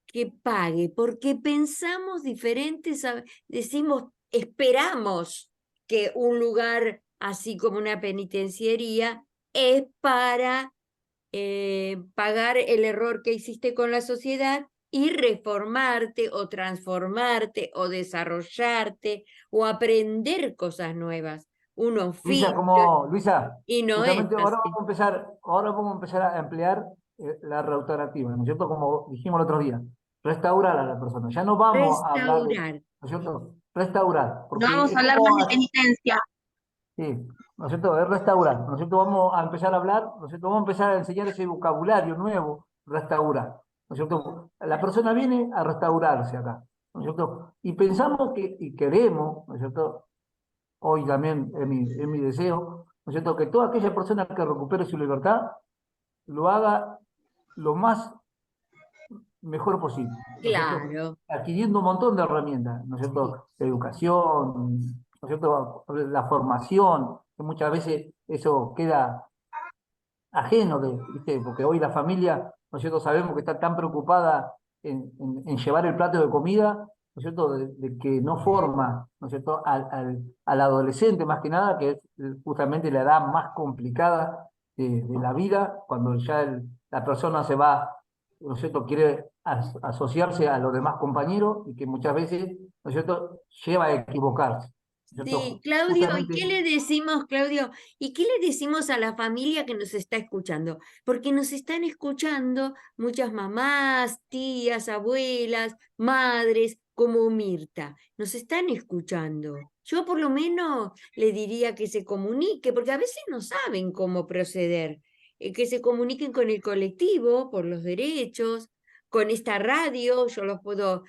que pague, porque pensamos diferentes, decimos, esperamos que un lugar así como una penitenciaría es para pagar el error que hiciste con la sociedad y reformarte o transformarte o desarrollarte o aprender cosas nuevas, un Luisa, oficio, Luisa, y no es justamente así. ahora vamos a empezar a emplear la restaurativa, ¿no es cierto? Como dijimos el otro día, restaurar a la persona. Ya no vamos a hablar de, ¿no Restaurar. es cierto? Restaurar, No porque vamos es a hablar más como, de penitencia. sí, ¿no es cierto? Es restaurar, ¿no es cierto? Vamos a empezar a hablar, ¿no es cierto? Vamos a empezar a enseñar ese vocabulario nuevo, restaurar, ¿no es cierto? La persona viene a restaurarse acá, ¿no es cierto? Y pensamos que, y queremos, ¿no es cierto? Hoy también es mi deseo, ¿no es cierto? Que toda aquella persona que recupere su libertad lo haga lo más mejor posible, ¿no es cierto? Claro. Adquiriendo un montón de herramientas, ¿no es Sí. cierto? La educación, ¿no es cierto? La formación, que muchas veces eso queda ajeno de, ¿viste? Porque hoy la familia, ¿no es cierto? Sabemos que está tan preocupada en llevar el plato de comida, ¿no es cierto? De que no forma, ¿no es cierto? Al adolescente más que nada, que es justamente la edad más complicada de la vida, cuando ya la persona se va, ¿no es cierto? Quiere asociarse a los demás compañeros y que muchas veces, ¿no es cierto? Lleva a equivocarse, ¿no es Sí, cierto? Claudio, ¿y qué Justamente, le decimos, Claudio? ¿Y qué le decimos a la familia que nos está escuchando? Porque nos están escuchando muchas mamás, tías, abuelas, madres, como Mirta. Nos están escuchando. Yo por lo menos le diría que se comunique, porque a veces no saben cómo proceder. Que se comuniquen con el colectivo por los derechos, con esta radio, yo los puedo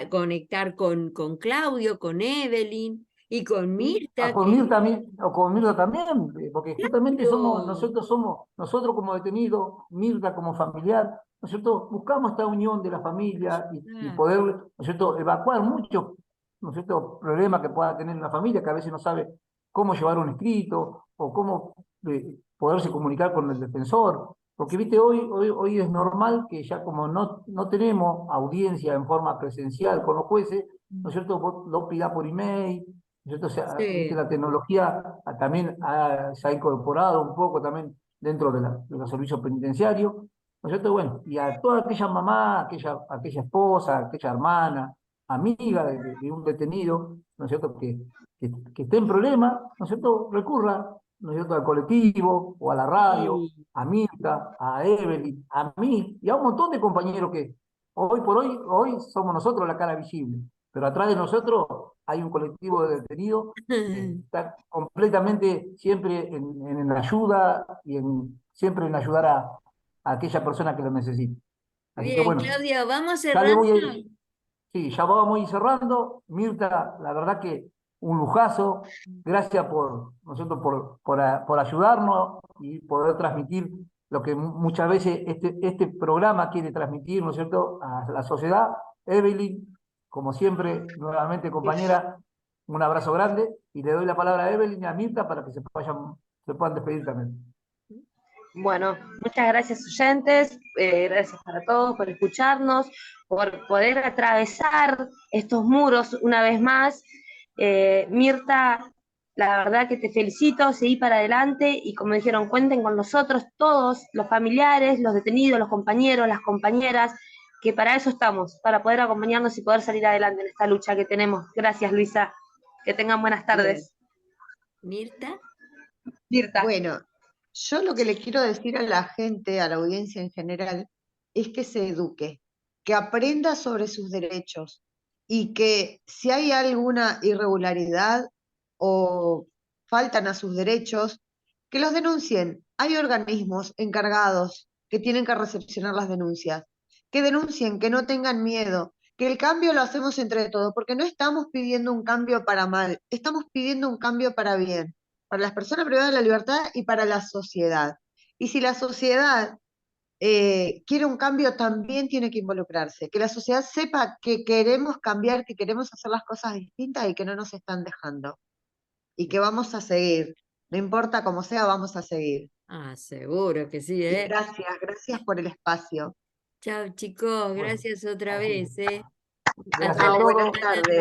conectar con Claudio, con Evelyn y con y Mirta, con que Mirta, o con Mirta también, porque justamente claro, nosotros como detenidos, Mirta como familiar, ¿no es cierto? Buscamos esta unión de la familia y ah, poder, ¿no es cierto?, evacuar muchos, ¿no es cierto?, problemas que pueda tener una familia que a veces no sabe cómo llevar un escrito o cómo poderse comunicar con el defensor. Porque, viste, hoy es normal que ya como no tenemos audiencia en forma presencial con los jueces, ¿no es cierto? Vos lo pidás por email, ¿no es cierto? O sea, viste, sí, la tecnología también se ha incorporado un poco también dentro de los servicios penitenciarios, ¿no es cierto? Bueno, y a toda aquella mamá, aquella esposa, aquella hermana, amiga de un detenido, ¿no es cierto? Que esté en problema, ¿no es cierto? Recurra, ¿no es cierto? Al colectivo o a la radio, sí. a Mirta, a Evelyn, a mí y a un montón de compañeros que hoy por hoy somos nosotros la cara visible, pero atrás de nosotros hay un colectivo de detenidos que está completamente siempre en la ayuda y siempre en ayudar a aquella persona que lo necesite. Así que Bien, bueno, Claudio, vamos ya le voy a cerrando. ir, sí, ya vamos a ir cerrando. Mirta, la verdad que un lujazo. Gracias ¿no es cierto?, por ayudarnos y poder transmitir lo que muchas veces este programa quiere transmitir, ¿no es cierto?, a la sociedad. Evelyn, como siempre, nuevamente compañera, un abrazo grande y le doy la palabra a Evelyn y a Mirta para que se puedan despedir también. Bueno, muchas gracias oyentes, gracias para todos por escucharnos, por poder atravesar estos muros una vez más. Mirta, la verdad que te felicito, seguí para adelante y como dijeron, cuenten con nosotros todos, los familiares, los detenidos, los compañeros, las compañeras, que para eso estamos, para poder acompañarnos y poder salir adelante en esta lucha que tenemos. Gracias, Luisa. Que tengan buenas tardes. Mirta. Mirta. Bueno, yo lo que le quiero decir a la gente, a la audiencia en general, es que se eduque, que aprenda sobre sus derechos y que si hay alguna irregularidad o faltan a sus derechos, que los denuncien. Hay organismos encargados que tienen que recepcionar las denuncias, que denuncien, que no tengan miedo, que el cambio lo hacemos entre todos, porque no estamos pidiendo un cambio para mal, estamos pidiendo un cambio para bien, para las personas privadas de la libertad y para la sociedad. Y si la sociedad quiere un cambio, también tiene que involucrarse, que la sociedad sepa que queremos cambiar, que queremos hacer las cosas distintas y que no nos están dejando. Y que vamos a seguir, no importa cómo sea, vamos a seguir. Ah, seguro que sí, Y ¿eh? gracias por el espacio. Chao, chicos, Bueno, gracias otra así. vez, ¿eh? Gracias Hasta a la Chao, buenas todos. semana tardes.